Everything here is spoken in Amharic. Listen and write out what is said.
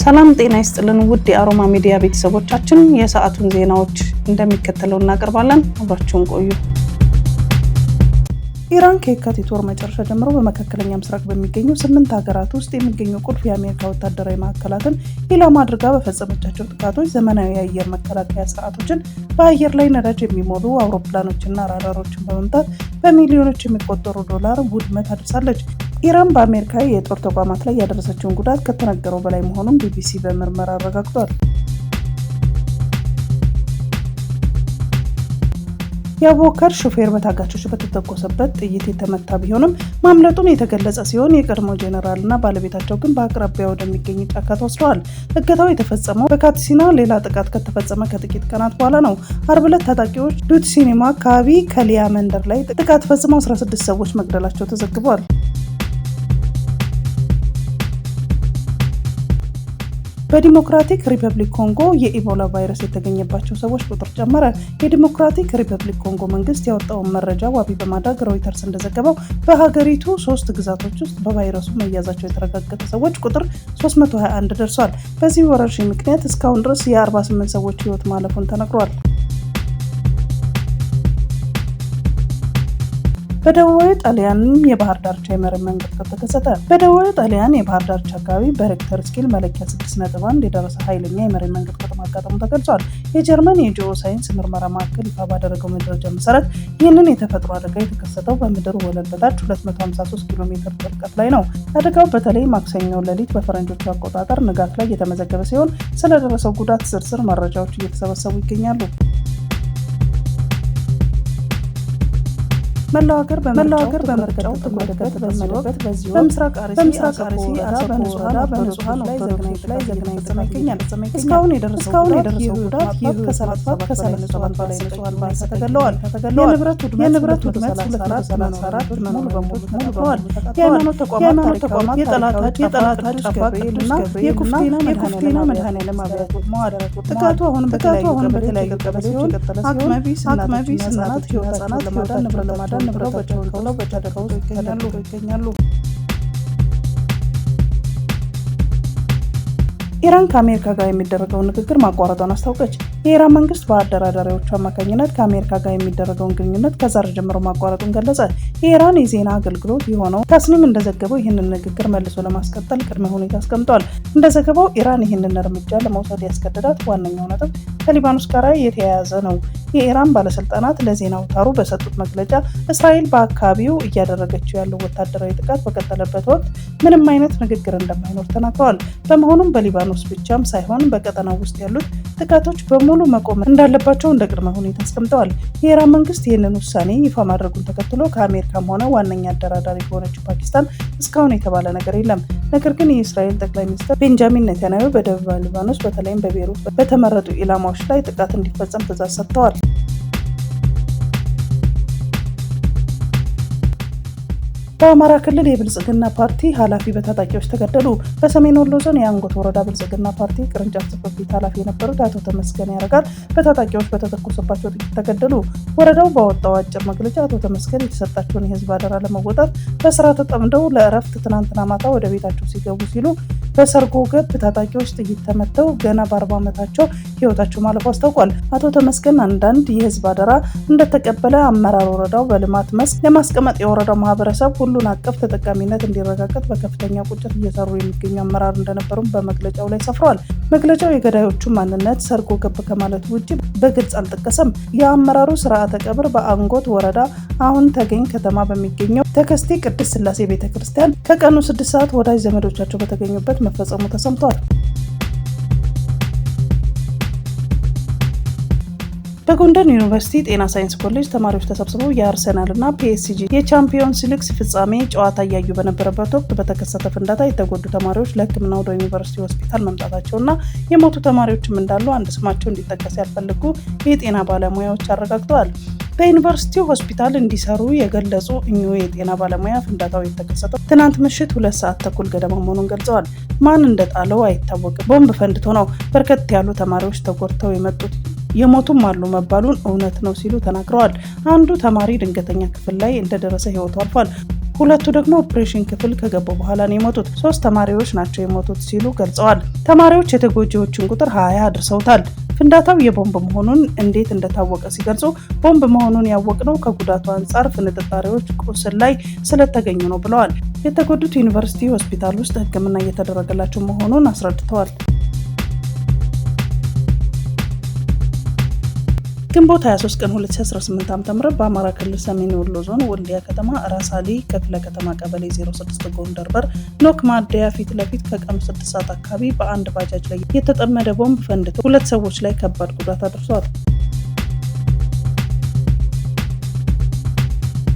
ሰላም ጤና ይስጥልን ውድ የአሮማ ሚዲያ ቤተሰቦቻችን፣ የሰዓቱን ዜናዎች እንደሚከተለው እናቀርባለን። አብራችሁን ቆዩ። ኢራን ከየካቲት ወር መጨረሻ ጀምሮ በመካከለኛ ምስራቅ በሚገኙ 8 ሀገራት ውስጥ የሚገኙ ቁልፍ የአሜሪካ ወታደራዊ ማዕከላትን ኢላማ አድርጋ በፈጸመቻቸው ጥቃቶች ዘመናዊ የአየር መከላከያ ስርዓቶችን፣ በአየር ላይ ነዳጅ የሚሞሉ አውሮፕላኖችና ራዳሮችን በመምታት በሚሊዮኖች የሚቆጠሩ ዶላር ውድመት አድርሳለች። ኢራን በአሜሪካ የጦር ተቋማት ላይ ያደረሰችውን ጉዳት ከተነገረው በላይ መሆኑን ቢቢሲ በምርመራ አረጋግጧል። የአቡበከር ሹፌር በታጋቾች በተተኮሰበት ጥይት የተመታ ቢሆንም ማምለጡን የተገለጸ ሲሆን የቀድሞ ጄኔራልና ባለቤታቸው ግን በአቅራቢያ ወደሚገኝ ጫካ ተወስደዋል። እገታው የተፈጸመው በካቲሲና ሌላ ጥቃት ከተፈጸመ ከጥቂት ቀናት በኋላ ነው። አርብ ዕለት ታጣቂዎች ዱት ሲኒማ አካባቢ ከሊያ መንደር ላይ ጥቃት ፈጽመው 16 ሰዎች መግደላቸው ተዘግቧል። በዲሞክራቲክ ሪፐብሊክ ኮንጎ የኢቦላ ቫይረስ የተገኘባቸው ሰዎች ቁጥር ጨመረ። የዲሞክራቲክ ሪፐብሊክ ኮንጎ መንግስት ያወጣውን መረጃ ዋቢ በማድረግ ሮይተርስ እንደዘገበው በሀገሪቱ 3 ግዛቶች ውስጥ በቫይረሱ መያዛቸው የተረጋገጠ ሰዎች ቁጥር 321 ደርሷል። በዚህ ወረርሽኝ ምክንያት እስካሁን ድረስ የ48 ሰዎች ህይወት ማለፉን ተነግሯል። በደቡባዊ ጣሊያን የባህር ዳርቻ የመሬት መንቀጥቀጥ ተከሰተ። በደቡባዊ ጣሊያን የባህር ዳርቻ አካባቢ በሬክተር ስኬል መለኪያ 6.1 የደረሰ ኃይለኛ የመሬት መንቀጥቀጥ ማጋጠሙ ተገልጿል። የጀርመን የጂኦ ሳይንስ ምርመራ ማዕከል ይፋ ባደረገው መረጃ መሰረት ይህንን የተፈጥሮ አደጋ የተከሰተው በምድር ወለል በታች 253 ኪሎ ሜትር ጥልቀት ላይ ነው። አደጋው በተለይ ማክሰኞ ሌሊት በፈረንጆቹ አቆጣጠር ንጋት ላይ የተመዘገበ ሲሆን ስለደረሰው ጉዳት ዝርዝር መረጃዎች እየተሰበሰቡ ይገኛሉ። መላው ሀገር በምርጫው ተቆደበት በዚህ በምስራቅ አርሲ በንጹሃን ላይ ዘግናኝ ጥቃት ይገኛል። እስካሁን የደረሰው ጉዳት ከ7 ንጹሃን በላይ ተገድለዋል። የንብረት ውድመት 234 ሙሉ በሙሉ ተቃጥለዋል። የሃይማኖት ተቋማት የጠላት ገብርኤልና የኩፍቲና መድኃኔዓለም አብያተ ወድመዋል። ጥቃቱ አሁንም በተለያዩ ቀበሌዎች አቅመቢስ ህጻናት ለማዳን ንብረት በጫካው ውስጥ ይገኛሉ። ኢራን ከአሜሪካ ጋር የሚደረገውን ንግግር ማቋረጧን አስታወቀች። የኢራን መንግስት በአደራዳሪዎቹ አማካኝነት ከአሜሪካ ጋር የሚደረገውን ግንኙነት ከዛሬ ጀምሮ ማቋረጡን ገለጸ። የኢራን የዜና አገልግሎት የሆነው ታስኒም እንደዘገበው ይህንን ንግግር መልሶ ለማስቀጠል ቅድመ ሁኔታ አስቀምጧል። እንደዘገበው ኢራን ይህንን እርምጃ ለመውሰድ ያስገደዳት ዋነኛው ነጥብ ከሊባኖስ ጋር የተያያዘ ነው። የኢራን ባለስልጣናት ለዜና አውታሩ በሰጡት መግለጫ እስራኤል በአካባቢው እያደረገችው ያለው ወታደራዊ ጥቃት በቀጠለበት ወቅት ምንም አይነት ንግግር እንደማይኖር ተናግረዋል። በመሆኑም በሊባኖስ ብቻም ሳይሆን በቀጠናው ውስጥ ያሉት ጥቃቶች በሙሉ መቆም እንዳለባቸው እንደ ቅድመ ሁኔታ አስቀምጠዋል። የኢራን መንግስት ይህንን ውሳኔ ይፋ ማድረጉን ተከትሎ ከአሜሪካም ሆነ ዋነኛ አደራዳሪ በሆነችው ፓኪስታን እስካሁን የተባለ ነገር የለም። ነገር ግን የእስራኤል ጠቅላይ ሚኒስትር ቤንጃሚን ኔታንያሁ በደቡብ ሊባኖስ በተለይም በቤይሩት በተመረጡ ኢላማዎች ላይ ጥቃት እንዲፈጸም ትዕዛዝ ሰጥተዋል። በአማራ ክልል የብልጽግና ፓርቲ ኃላፊ በታጣቂዎች ተገደሉ። በሰሜን ወሎ ዞን የአንጎት ወረዳ ብልጽግና ፓርቲ ቅርንጫፍ ጽሕፈት ቤት ኃላፊ የነበሩት አቶ ተመስገን ያረጋል በታጣቂዎች በተተኮሰባቸው ጥይት ተገደሉ። ወረዳው ባወጣው አጭር መግለጫ አቶ ተመስገን የተሰጣቸውን የህዝብ አደራ ለመወጣት በስራ ተጠምደው ለእረፍት ትናንትና ማታ ወደ ቤታቸው ሲገቡ ሲሉ በሰርጎ ገብ ታጣቂዎች ጥይት ተመተው ገና በ40 ዓመታቸው ህይወታቸው ማለፉ አስታውቋል። አቶ ተመስገን አንዳንድ የህዝብ አደራ እንደተቀበለ አመራር ወረዳው በልማት መስክ ለማስቀመጥ የወረዳው ማህበረሰብ ሁሉን አቀፍ ተጠቃሚነት እንዲረጋገጥ በከፍተኛ ቁጭት እየሰሩ የሚገኙ አመራር እንደነበሩም በመግለጫው ላይ ሰፍሯል። መግለጫው የገዳዮቹ ማንነት ሰርጎ ገብ ከማለት ውጭ በግልጽ አልጠቀሰም። የአመራሩ ስርዓተ ቀብር በአንጎት ወረዳ አሁን ተገኝ ከተማ በሚገኘው ተከስቴ ቅድስት ስላሴ ቤተክርስቲያን ከቀኑ 6 ሰዓት ወዳጅ ዘመዶቻቸው በተገኙበት መፈጸሙ ተሰምቷል። በጎንደር ዩኒቨርሲቲ ጤና ሳይንስ ኮሌጅ ተማሪዎች ተሰብስበው የአርሰናል እና ፒኤስጂ የቻምፒዮንስ ሊግ ፍጻሜ ጨዋታ እያዩ በነበረበት ወቅት በተከሰተ ፍንዳታ የተጎዱ ተማሪዎች ለሕክምና ወደ ዩኒቨርሲቲ ሆስፒታል መምጣታቸውና የሞቱ ተማሪዎችም እንዳሉ አንድ ስማቸው እንዲጠቀስ ያልፈለጉ የጤና ባለሙያዎች አረጋግጠዋል። በዩኒቨርሲቲው ሆስፒታል እንዲሰሩ የገለጹ እኚሁ የጤና ባለሙያ ፍንዳታው የተከሰተው ትናንት ምሽት 2 ሰዓት ተኩል ገደማ መሆኑን ገልጸዋል። ማን እንደጣለው አይታወቅም። ቦምብ ፈንድቶ ነው በርከት ያሉ ተማሪዎች ተጎድተው የመጡት የሞቱም አሉ መባሉን እውነት ነው ሲሉ ተናግረዋል። አንዱ ተማሪ ድንገተኛ ክፍል ላይ እንደደረሰ ህይወቱ አልፏል። ሁለቱ ደግሞ ኦፕሬሽን ክፍል ከገቡ በኋላ ነው የሞቱት። 3 ተማሪዎች ናቸው የሞቱት ሲሉ ገልጸዋል። ተማሪዎች የተጎጂዎችን ቁጥር 20 አድርሰውታል። ፍንዳታው የቦምብ መሆኑን እንዴት እንደታወቀ ሲገልጹ ቦምብ መሆኑን ያወቅነው ከጉዳቱ አንጻር ፍንጥጣሪዎች ቁስል ላይ ስለተገኙ ነው ብለዋል። የተጎዱት ዩኒቨርሲቲ ሆስፒታል ውስጥ ሕክምና እየተደረገላቸው መሆኑን አስረድተዋል። ግንቦት 23 ቀን 2018 ዓ.ም በአማራ ክልል ሰሜን ወሎ ዞን ወልዲያ ከተማ ራስ አሊ ክፍለ ከተማ ቀበሌ 06 ጎንደር በር ኖክ ማደያ ፊት ለፊት ከቀኑ 6 ሰዓት አካባቢ በአንድ ባጃጅ ላይ የተጠመደ ቦምብ ፈንድቶ 2 ሰዎች ላይ ከባድ ጉዳት አድርሷል።